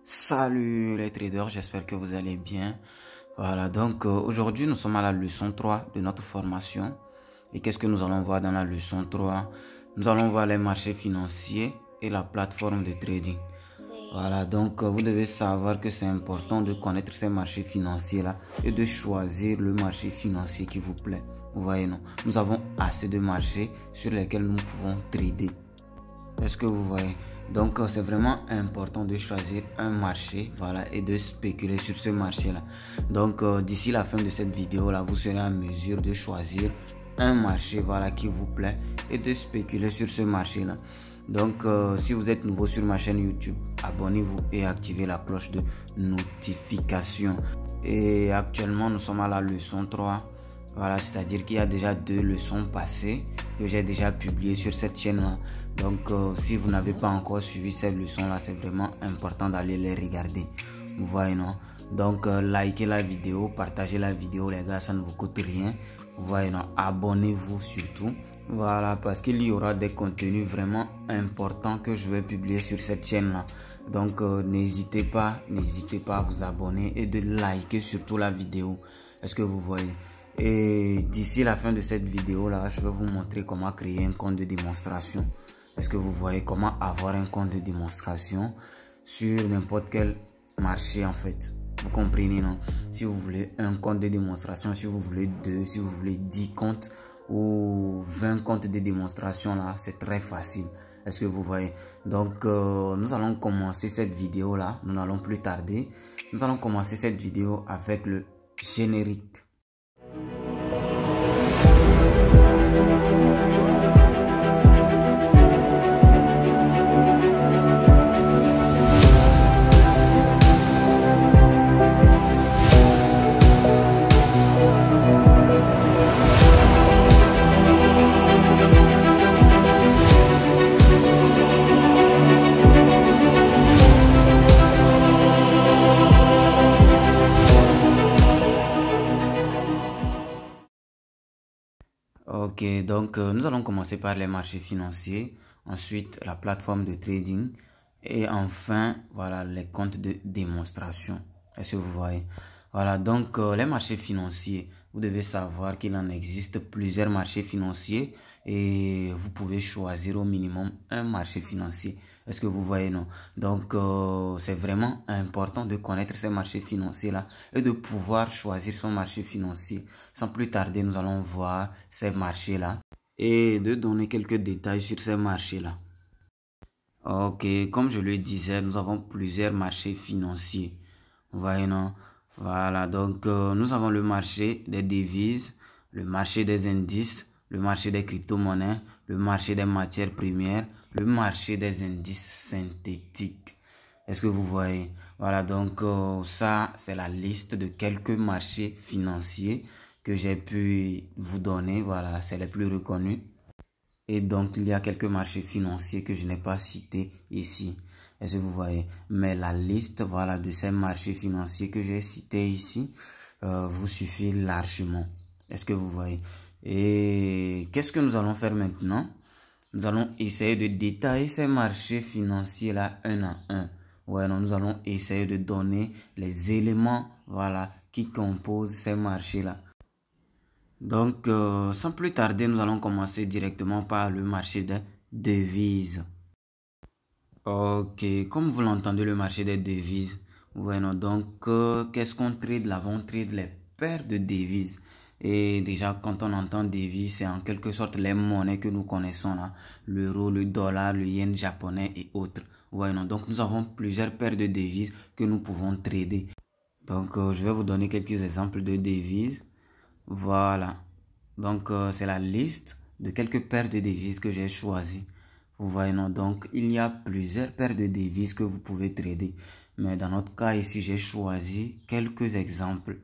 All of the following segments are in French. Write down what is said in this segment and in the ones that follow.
Salut les traders, j'espère que vous allez bien. Voilà, donc aujourd'hui nous sommes à la leçon 3 de notre formation. Et qu'est-ce que nous allons voir dans la leçon 3? Nous allons voir les marchés financiers et la plateforme de trading. Voilà, donc vous devez savoir que c'est important de connaître ces marchés financiers-là et de choisir le marché financier qui vous plaît. Vous voyez, non? Nous avons assez de marchés sur lesquels nous pouvons trader. Est-ce que vous voyez? Donc c'est vraiment important de choisir un marché, voilà, et de spéculer sur ce marché-là. Donc d'ici la fin de cette vidéo-là, vous serez en mesure de choisir un marché, voilà, qui vous plaît et de spéculer sur ce marché-là. Donc si vous êtes nouveau sur ma chaîne YouTube, abonnez-vous et activez la cloche de notification. Et actuellement, nous sommes à la leçon 3. Voilà, c'est-à-dire qu'il y a déjà 2 leçons passées que j'ai déjà publiées sur cette chaîne-là. Donc, si vous n'avez pas encore suivi ces leçons-là, c'est vraiment important d'aller les regarder. Vous voyez, non? Donc, likez la vidéo, partagez la vidéo, les gars, ça ne vous coûte rien. Vous voyez, non? Abonnez-vous surtout. Voilà, parce qu'il y aura des contenus vraiment importants que je vais publier sur cette chaîne-là. Donc, n'hésitez pas à vous abonner et de liker surtout la vidéo. Est-ce que vous voyez? Et d'ici la fin de cette vidéo là, je vais vous montrer comment créer un compte de démonstration. Est-ce que vous voyez comment avoir un compte de démonstration sur n'importe quel marché en fait? Vous comprenez, non? Si vous voulez un compte de démonstration, si vous voulez 2, si vous voulez 10 comptes ou 20 comptes de démonstration là, c'est très facile. Est-ce que vous voyez? Donc nous allons commencer cette vidéo là, nous n'allons plus tarder. Nous allons commencer cette vidéo avec le générique. Ok, donc nous allons commencer par les marchés financiers, ensuite la plateforme de trading et enfin voilà les comptes de démonstration. Est-ce que vous voyez? Voilà, donc les marchés financiers, vous devez savoir qu'il en existe plusieurs marchés financiers et vous pouvez choisir au minimum un marché financier. Est-ce que vous voyez, non? Donc, c'est vraiment important de connaître ces marchés financiers-là et de pouvoir choisir son marché financier. Sans plus tarder, nous allons voir ces marchés-là et de donner quelques détails sur ces marchés-là. Ok, comme je le disais, nous avons plusieurs marchés financiers. Vous voyez, non? Voilà, donc nous avons le marché des devises, le marché des indices, le marché des crypto-monnaies, le marché des matières premières, le marché des indices synthétiques. Est-ce que vous voyez? Voilà, donc ça, c'est la liste de quelques marchés financiers que j'ai pu vous donner. Voilà, c'est les plus reconnus. Et donc, il y a quelques marchés financiers que je n'ai pas cités ici. Est-ce que vous voyez? Mais la liste, voilà, de ces marchés financiers que j'ai cités ici, vous suffit largement. Est-ce que vous voyez? Et qu'est-ce que nous allons faire maintenant? Nous allons essayer de détailler ces marchés financiers-là un à un. Ouais, non, nous allons essayer de donner les éléments, voilà, qui composent ces marchés-là. Donc, sans plus tarder, nous allons commencer directement par le marché des devises. Ok, comme vous l'entendez, le marché des devises. Bueno, donc, qu'est-ce qu'on trade là? On trade les paires de devises. Et déjà, quand on entend devises, c'est en quelque sorte les monnaies que nous connaissons là. L'euro, le dollar, le yen japonais et autres. Bueno, donc, nous avons plusieurs paires de devises que nous pouvons trader. Donc, je vais vous donner quelques exemples de devises. Voilà. Donc, c'est la liste de quelques paires de devises que j'ai choisies. Vous voyez, non? Donc, il y a plusieurs paires de devises que vous pouvez trader. Mais dans notre cas ici, j'ai choisi quelques exemples.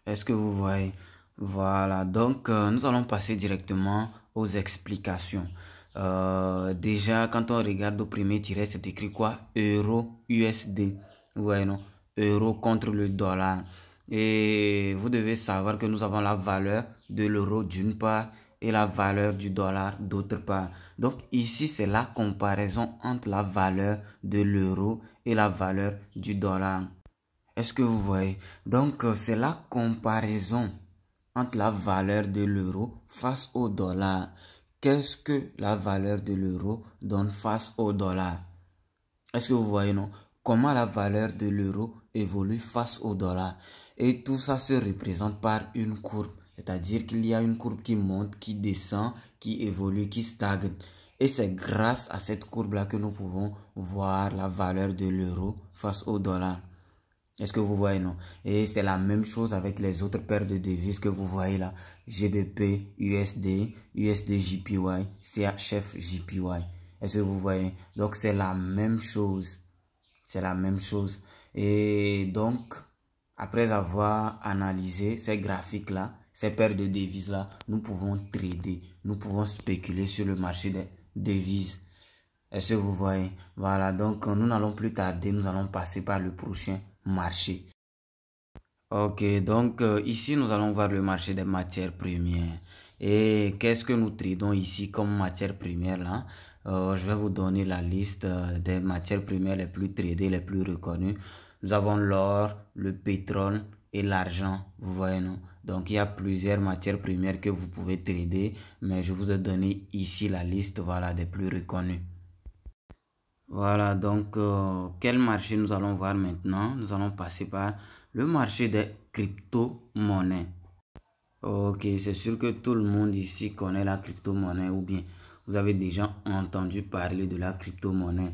Est-ce que vous voyez? Voilà. Donc, nous allons passer directement aux explications. Déjà, quand on regarde au premier tiret, c'est écrit quoi? Euro USD. Vous voyez, non? Euro contre le dollar. Et vous devez savoir que nous avons la valeur de l'euro d'une part et la valeur du dollar d'autre part. Donc ici, c'est la comparaison entre la valeur de l'euro et la valeur du dollar. Est-ce que vous voyez? Donc c'est la comparaison entre la valeur de l'euro face au dollar. Qu'est-ce que la valeur de l'euro donne face au dollar? Est-ce que vous voyez, non? Comment la valeur de l'euro évolue face au dollar. Et tout ça se représente par une courbe. C'est-à-dire qu'il y a une courbe qui monte, qui descend, qui évolue, qui stagne. Et c'est grâce à cette courbe-là que nous pouvons voir la valeur de l'euro face au dollar. Est-ce que vous voyez, non? Et c'est la même chose avec les autres paires de devises que vous voyez là. GBP, USD, USD JPY, CHF JPY. Est-ce que vous voyez? Donc c'est la même chose. C'est la même chose. Et donc, après avoir analysé ces graphiques-là, ces paires de devises-là, nous pouvons trader. Nous pouvons spéculer sur le marché des devises. Est-ce que vous voyez? Voilà, donc nous n'allons plus tarder, nous allons passer par le prochain marché. Ok, donc ici nous allons voir le marché des matières premières. Et qu'est-ce que nous tradons ici comme matières premières là? Je vais vous donner la liste des matières premières les plus tradées, les plus reconnues. Nous avons l'or, le pétrole et l'argent, vous voyez, non? Donc il y a plusieurs matières premières que vous pouvez trader, mais je vous ai donné ici la liste, voilà, des plus reconnues. Voilà, donc quel marché nous allons voir maintenant? Nous allons passer par le marché des crypto-monnaies. Ok, c'est sûr que tout le monde ici connaît la crypto-monnaie ou bien vous avez déjà entendu parler de la crypto-monnaie.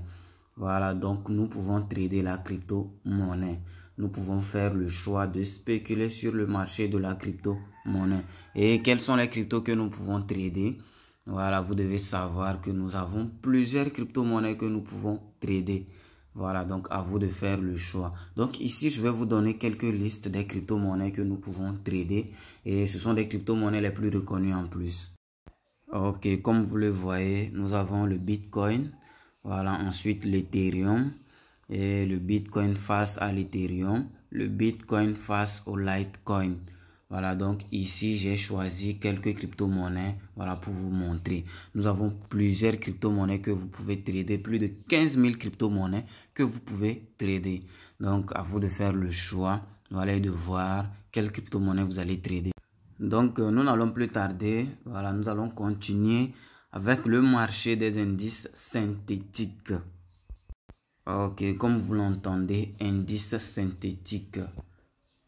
Voilà, donc nous pouvons trader la crypto-monnaie. Nous pouvons faire le choix de spéculer sur le marché de la crypto-monnaie. Et quels sont les cryptos que nous pouvons trader? Voilà, vous devez savoir que nous avons plusieurs crypto-monnaies que nous pouvons trader. Voilà, donc à vous de faire le choix. Donc ici, je vais vous donner quelques listes des crypto-monnaies que nous pouvons trader. Et ce sont des crypto-monnaies les plus reconnues en plus. Ok, comme vous le voyez, nous avons le Bitcoin. Voilà, ensuite l'Ethereum. Et le Bitcoin face à l'Ethereum. Le Bitcoin face au Litecoin. Voilà, donc ici, j'ai choisi quelques crypto-monnaies, voilà, pour vous montrer. Nous avons plusieurs crypto-monnaies que vous pouvez trader, plus de 15 000 crypto-monnaies que vous pouvez trader. Donc, à vous de faire le choix, voilà, et de voir quelle crypto-monnaie vous allez trader. Donc, nous n'allons plus tarder, voilà, nous allons continuer avec le marché des indices synthétiques. Ok, comme vous l'entendez, indices synthétiques.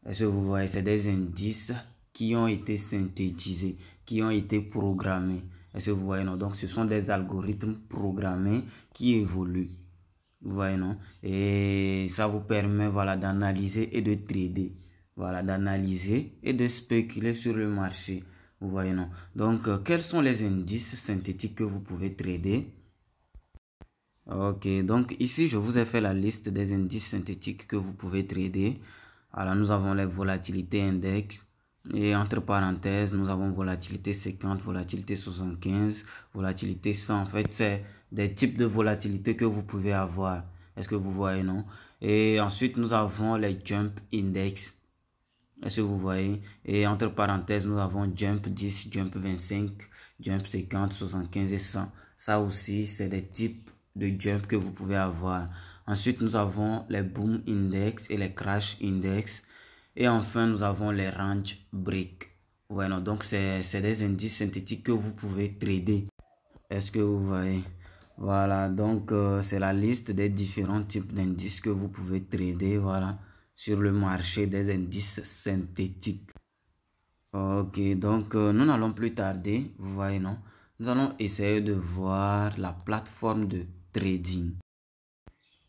Est-ce que vous voyez, c'est des indices qui ont été synthétisés, qui ont été programmés. Est-ce que vous voyez, non? Donc, ce sont des algorithmes programmés qui évoluent. Vous voyez, non? Et ça vous permet, voilà, d'analyser et de trader. Voilà, d'analyser et de spéculer sur le marché. Vous voyez, non? Donc, quels sont les indices synthétiques que vous pouvez trader? Ok, donc ici, je vous ai fait la liste des indices synthétiques que vous pouvez trader. Alors, nous avons les volatilités index et entre parenthèses, nous avons volatilité 50, volatilité 75, volatilité 100. En fait, c'est des types de volatilité que vous pouvez avoir. Est-ce que vous voyez, non? Et ensuite, nous avons les jump index. Est-ce que vous voyez? Et entre parenthèses, nous avons jump 10, jump 25, jump 50, 75 et 100. Ça aussi, c'est des types de jump que vous pouvez avoir. Ensuite, nous avons les boom index et les crash index. Et enfin, nous avons les range break. Voilà, donc c'est des indices synthétiques que vous pouvez trader. Est-ce que vous voyez? Voilà, donc c'est la liste des différents types d'indices que vous pouvez trader, voilà, sur le marché des indices synthétiques. Ok, donc nous n'allons plus tarder, vous voyez, non? Nous allons essayer de voir la plateforme de trading.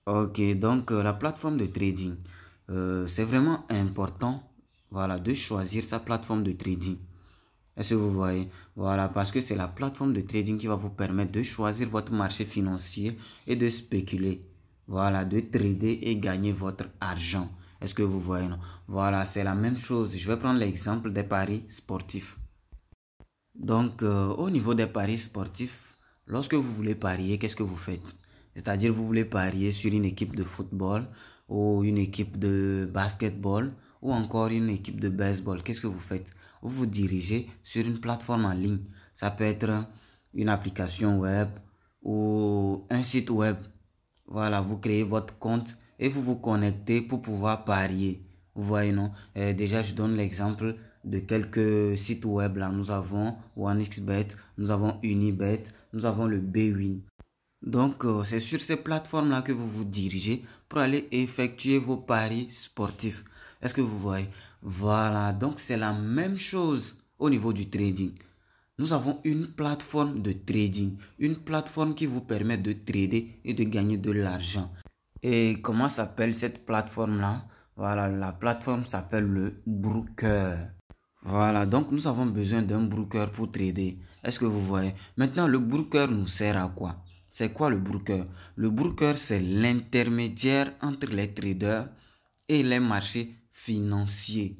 Ok, donc la plateforme de trading, c'est vraiment important, voilà, de choisir sa plateforme de trading. Est-ce que vous voyez? Voilà, parce que c'est la plateforme de trading qui va vous permettre de choisir votre marché financier et de spéculer. Voilà, de trader et gagner votre argent. Est-ce que vous voyez? Non? Voilà, c'est la même chose. Je vais prendre l'exemple des paris sportifs. Donc, au niveau des paris sportifs, lorsque vous voulez parier, qu'est-ce que vous faites? C'est-à-dire, vous voulez parier sur une équipe de football ou une équipe de basketball ou encore une équipe de baseball. Qu'est-ce que vous faites? Vous vous dirigez sur une plateforme en ligne. Ça peut être une application web ou un site web. Voilà, vous créez votre compte et vous vous connectez pour pouvoir parier. Vous voyez, non? Déjà, je donne l'exemple de quelques sites web. Là, nous avons OneXBet, nous avons Unibet, nous avons le Bwin. Donc, c'est sur ces plateformes-là que vous vous dirigez pour aller effectuer vos paris sportifs. Est-ce que vous voyez? Voilà, donc c'est la même chose au niveau du trading. Nous avons une plateforme de trading, une plateforme qui vous permet de trader et de gagner de l'argent. Et comment s'appelle cette plateforme-là? Voilà, la plateforme s'appelle le broker. Voilà, donc nous avons besoin d'un broker pour trader. Est-ce que vous voyez? Maintenant, le broker nous sert à quoi? C'est quoi le broker? Le broker, c'est l'intermédiaire entre les traders et les marchés financiers.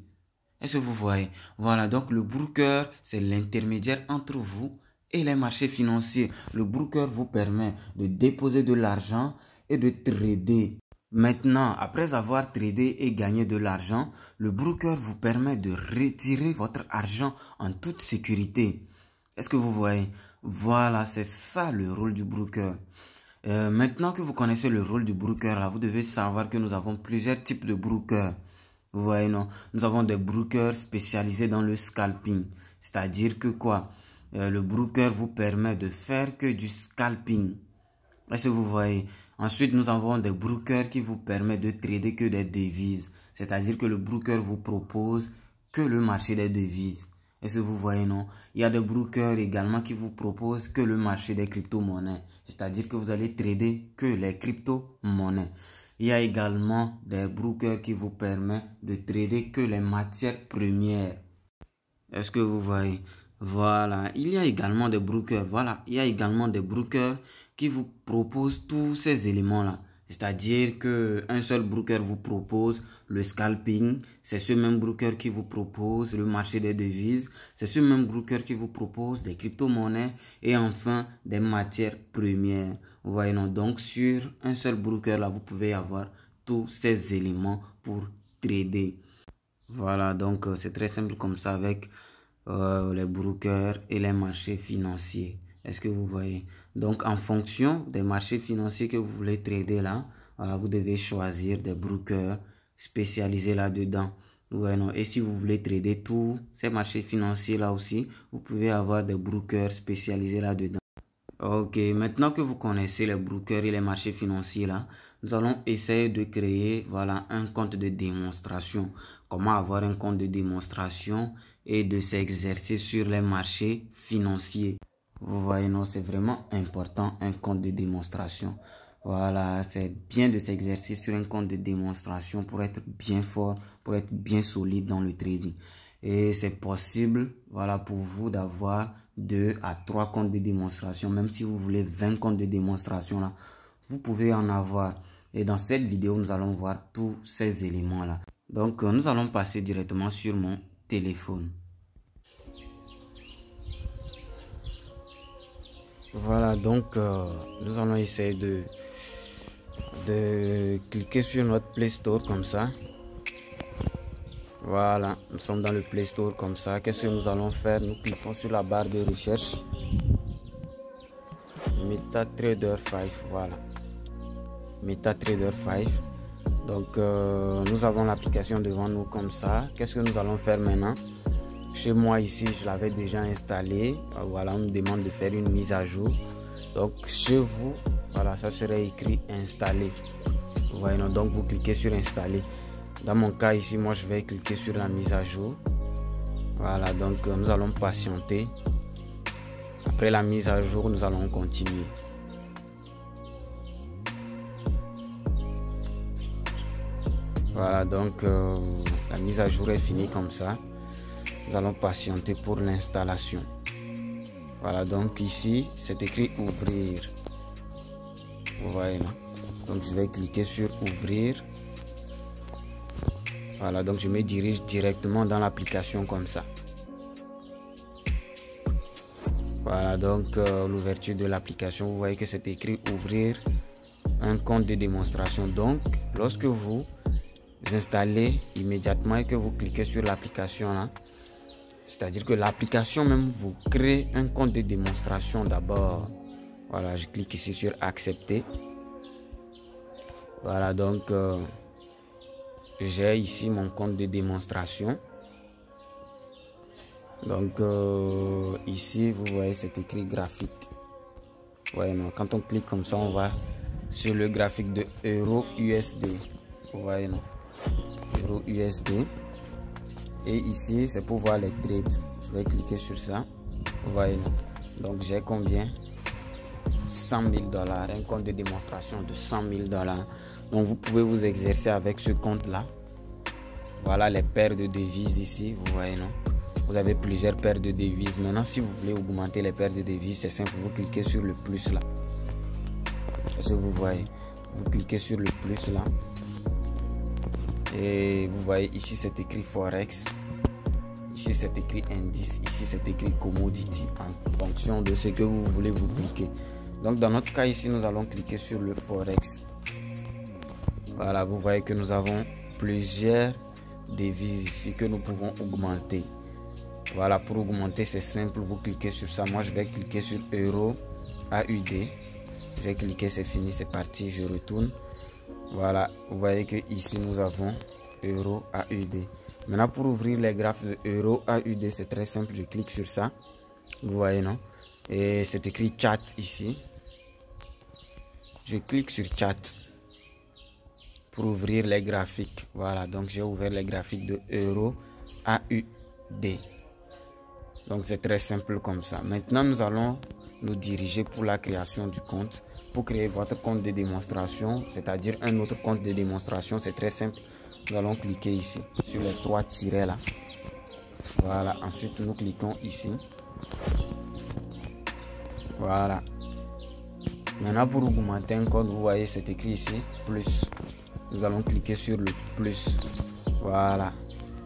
Est-ce que vous voyez? Voilà, donc le broker, c'est l'intermédiaire entre vous et les marchés financiers. Le broker vous permet de déposer de l'argent et de trader. Maintenant, après avoir tradé et gagné de l'argent, le broker vous permet de retirer votre argent en toute sécurité. Est-ce que vous voyez? Voilà, c'est ça le rôle du broker. Maintenant que vous connaissez le rôle du broker, là, vous devez savoir que nous avons plusieurs types de brokers. Vous voyez, non? Nous avons des brokers spécialisés dans le scalping. C'est-à-dire que quoi? Le broker vous permet de faire que du scalping. Est-ce que vous voyez? Ensuite, nous avons des brokers qui vous permettent de trader que des devises. C'est-à-dire que le broker vous propose que le marché des devises. Est-ce que vous voyez, non? Il y a des brokers également qui vous proposent que le marché des crypto-monnaies. C'est-à-dire que vous allez trader que les crypto-monnaies. Il y a également des brokers qui vous permettent de trader que les matières premières. Est-ce que vous voyez? Voilà. Il y a également des brokers. Voilà. Il y a également des brokers qui vous proposent tous ces éléments-là. C'est-à-dire qu'un seul broker vous propose le scalping. C'est ce même broker qui vous propose le marché des devises. C'est ce même broker qui vous propose des crypto-monnaies et enfin des matières premières. Vous voyez, non? Donc, sur un seul broker, là, vous pouvez avoir tous ces éléments pour trader. Voilà, donc c'est très simple comme ça avec les brokers et les marchés financiers. Est-ce que vous voyez? Donc, en fonction des marchés financiers que vous voulez trader là, voilà, vous devez choisir des brokers spécialisés là-dedans. Ouais, non. Et si vous voulez trader tous ces marchés financiers là aussi, vous pouvez avoir des brokers spécialisés là-dedans. Ok, maintenant que vous connaissez les brokers et les marchés financiers là, nous allons essayer de créer, voilà, un compte de démonstration. Comment avoir un compte de démonstration et de s'exercer sur les marchés financiers. Vous voyez, non, c'est vraiment important, un compte de démonstration. Voilà, c'est bien de s'exercer sur un compte de démonstration pour être bien fort, pour être bien solide dans le trading. Et c'est possible, voilà, pour vous d'avoir 2 à 3 comptes de démonstration. Même si vous voulez 20 comptes de démonstration, là, vous pouvez en avoir. Et dans cette vidéo, nous allons voir tous ces éléments-là. Donc, nous allons passer directement sur mon téléphone. Voilà, donc nous allons essayer de cliquer sur notre Play Store comme ça. Voilà, nous sommes dans le Play Store comme ça. Qu'est-ce que nous allons faire? Nous cliquons sur la barre de recherche. MetaTrader 5, voilà. MetaTrader 5. Donc, nous avons l'application devant nous comme ça. Qu'est-ce que nous allons faire maintenant? Chez moi ici, je l'avais déjà installé. Voilà, on me demande de faire une mise à jour. Donc, chez vous, voilà, ça serait écrit installer. Vous voyez, donc vous cliquez sur installer. Dans mon cas ici, moi, je vais cliquer sur la mise à jour. Voilà, donc nous allons patienter. Après la mise à jour, nous allons continuer. Voilà, donc la mise à jour est finie comme ça. Nous allons patienter pour l'installation. Voilà, donc ici, c'est écrit ouvrir. Vous voyez, non? Donc je vais cliquer sur ouvrir. Voilà, donc je me dirige directement dans l'application comme ça. Voilà, donc l'ouverture de l'application, vous voyez que c'est écrit ouvrir un compte de démonstration. Donc, lorsque vous installez immédiatement et que vous cliquez sur l'application là, C'est-à-dire que l'application même vous crée un compte de démonstration d'abord. Voilà, je clique ici sur accepter. Voilà, donc j'ai ici mon compte de démonstration. Donc ici vous voyez c'est écrit graphique. Ouais, non, quand on clique comme ça, on va sur le graphique de Euro USD. Vous voyez, non, Euro USD. Et ici c'est pour voir les trades. Je vais cliquer sur ça. Vous voyez, non. Donc j'ai combien? 100 000 $, un compte de démonstration de 100 000 $. Donc vous pouvez vous exercer avec ce compte là. Voilà les paires de devises ici, vous voyez, non, vous avez plusieurs paires de devises. Maintenant si vous voulez augmenter les paires de devises, c'est simple, vous cliquez sur le plus là. Est-ce que vous voyez? Vous cliquez sur le plus là et vous voyez ici c'est écrit forex, ici c'est écrit indice, ici c'est écrit commodity, en fonction de ce que vous voulez vous cliquer. Donc dans notre cas ici nous allons cliquer sur le forex. Voilà, vous voyez que nous avons plusieurs devises ici que nous pouvons augmenter. Voilà, pour augmenter c'est simple, vous cliquez sur ça. Moi je vais cliquer sur Euro AUD. Je vais cliquer, c'est fini, c'est parti, je retourne. Voilà, vous voyez que ici nous avons Euro AUD. Maintenant pour ouvrir les graphes de Euro AUD c'est très simple, je clique sur ça. Vous voyez, non, et c'est écrit chat ici. Je clique sur chat pour ouvrir les graphiques. Voilà, donc j'ai ouvert les graphiques de Euro AUD. Donc c'est très simple comme ça. Maintenant nous allons nous diriger pour la création du compte. Pour créer votre compte de démonstration, c'est-à-dire un autre compte de démonstration, c'est très simple. Nous allons cliquer ici sur les trois tirets là. Voilà, ensuite nous cliquons ici. Voilà. Maintenant pour augmenter un compte, vous voyez c'est écrit ici plus. Nous allons cliquer sur le plus. Voilà.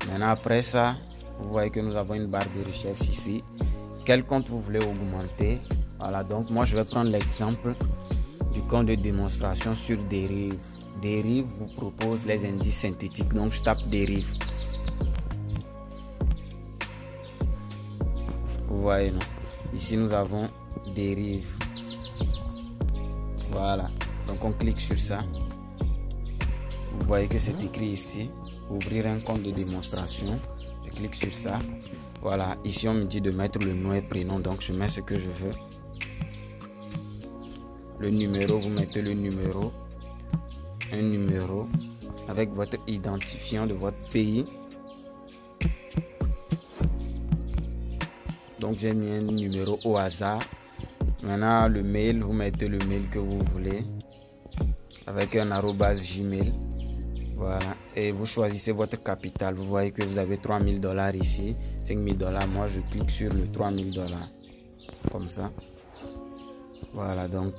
Maintenant après ça, vous voyez que nous avons une barre de recherche ici. Quel compte vous voulez augmenter? Voilà, donc moi je vais prendre l'exemple du compte de démonstration sur Derive. Derive vous propose les indices synthétiques, donc je tape Derive. Vous voyez, non? Ici nous avons Derive. Voilà, donc on clique sur ça. Vous voyez que c'est écrit ici, ouvrir un compte de démonstration. Je clique sur ça. Voilà, ici on me dit de mettre le nom et prénom, donc je mets ce que je veux. Le numéro, vous mettez le numéro, un numéro avec votre identifiant de votre pays. Donc j'ai mis un numéro au hasard. Maintenant le mail, vous mettez le mail que vous voulez avec un arobase Gmail. Voilà, et vous choisissez votre capital. Vous voyez que vous avez 3 000 $ ici, 5 000 $. Moi je clique sur le 3 000 $, comme ça. Voilà, donc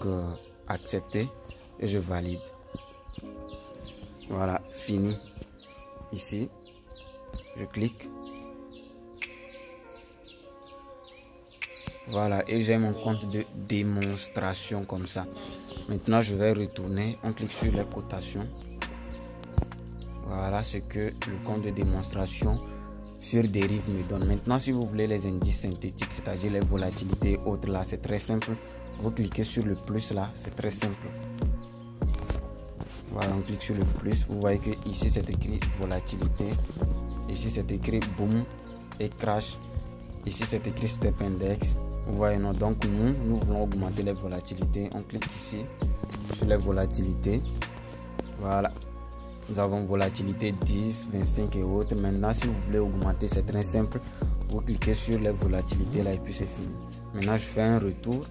accepter et je valide. Voilà, fini. Ici je clique. Voilà, et j'ai mon compte de démonstration comme ça. Maintenant je vais retourner, on clique sur les cotations. Voilà ce que le compte de démonstration sur Derive me donne. Maintenant si vous voulez les indices synthétiques, c'est-à-dire les volatilités et autres là, c'est très simple. Vous cliquez sur le plus là, c'est très simple. Voilà, on clique sur le plus. Vous voyez que ici c'est écrit volatilité. Ici c'est écrit boom et crash. Ici c'est écrit step index. Vous voyez, non, donc nous voulons augmenter les volatilités. On clique ici sur les volatilités. Voilà, nous avons volatilité 10, 25 et autres. Maintenant si vous voulez augmenter, c'est très simple. Vous cliquez sur les volatilités là et puis c'est fini. Maintenant je fais un retour.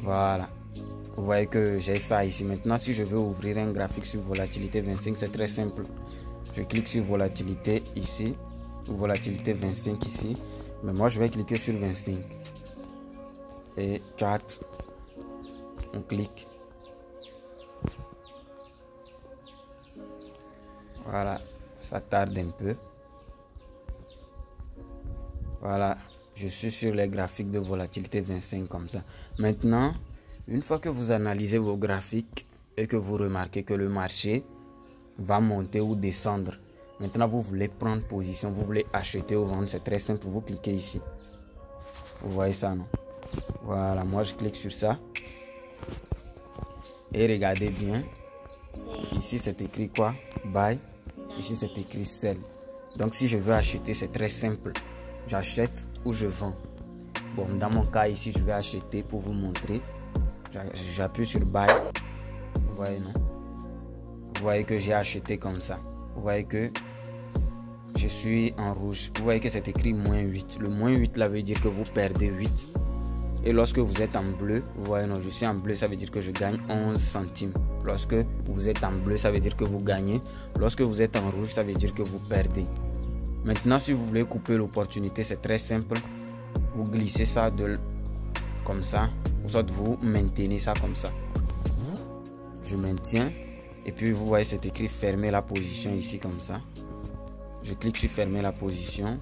Voilà, vous voyez que j'ai ça ici. Maintenant si je veux ouvrir un graphique sur volatilité 25, c'est très simple. Je clique sur volatilité ici, volatilité 25 ici, mais moi je vais cliquer sur 25 et 4. On clique. Voilà, ça tarde un peu. Voilà, je suis sur les graphiques de volatilité 25 comme ça. Maintenant, une fois que vous analysez vos graphiques et que vous remarquez que le marché va monter ou descendre, Maintenant, vous voulez prendre position, vous voulez acheter ou vendre, c'est très simple, vous cliquez ici. Vous voyez ça, non? Voilà, moi je clique sur ça. Et regardez bien. Ici, c'est écrit quoi? Buy. Ici, c'est écrit Sell. Donc, si je veux acheter, c'est très simple. J'achète ou je vends. Bon, dans mon cas, ici, je vais acheter pour vous montrer. J'appuie sur Buy. Vous voyez, non? Vous voyez que j'ai acheté comme ça. Vous voyez que je suis en rouge. Vous voyez que c'est écrit -8. Le -8 là veut dire que vous perdez 8. Et lorsque vous êtes en bleu, vous voyez, non, je suis en bleu, ça veut dire que je gagne 11 centimes. Lorsque vous êtes en bleu, ça veut dire que vous gagnez. Lorsque vous êtes en rouge, ça veut dire que vous perdez. Maintenant, si vous voulez couper l'opportunité, c'est très simple. Vous glissez ça comme ça, ou soit vous maintenez ça comme ça. Je maintiens. Et puis, vous voyez, c'est écrit fermer la position ici comme ça. Je clique sur fermer la position.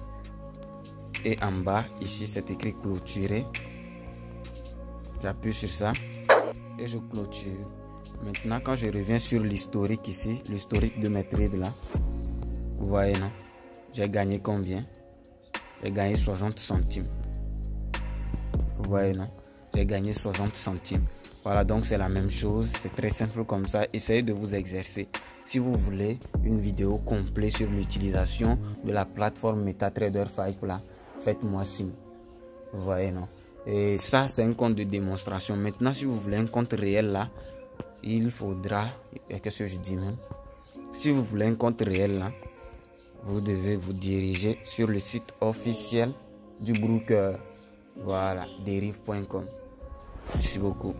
Et en bas, ici, c'est écrit clôturer. J'appuie sur ça et je clôture. Maintenant, quand je reviens sur l'historique ici, l'historique de mes trades là, vous voyez, non? J'ai gagné combien? J'ai gagné 60 centimes. Vous voyez, non? J'ai gagné 60 centimes. Voilà, donc c'est la même chose. C'est très simple comme ça. Essayez de vous exercer. Si vous voulez une vidéo complète sur l'utilisation de la plateforme MetaTrader 5 là, faites-moi signe. Vous voyez, non? Et ça, c'est un compte de démonstration. Maintenant, si vous voulez un compte réel là, il faudra... Qu'est-ce que je dis même? Si vous voulez un compte réel là, vous devez vous diriger sur le site officiel du broker. Voilà, derive.com. Merci beaucoup.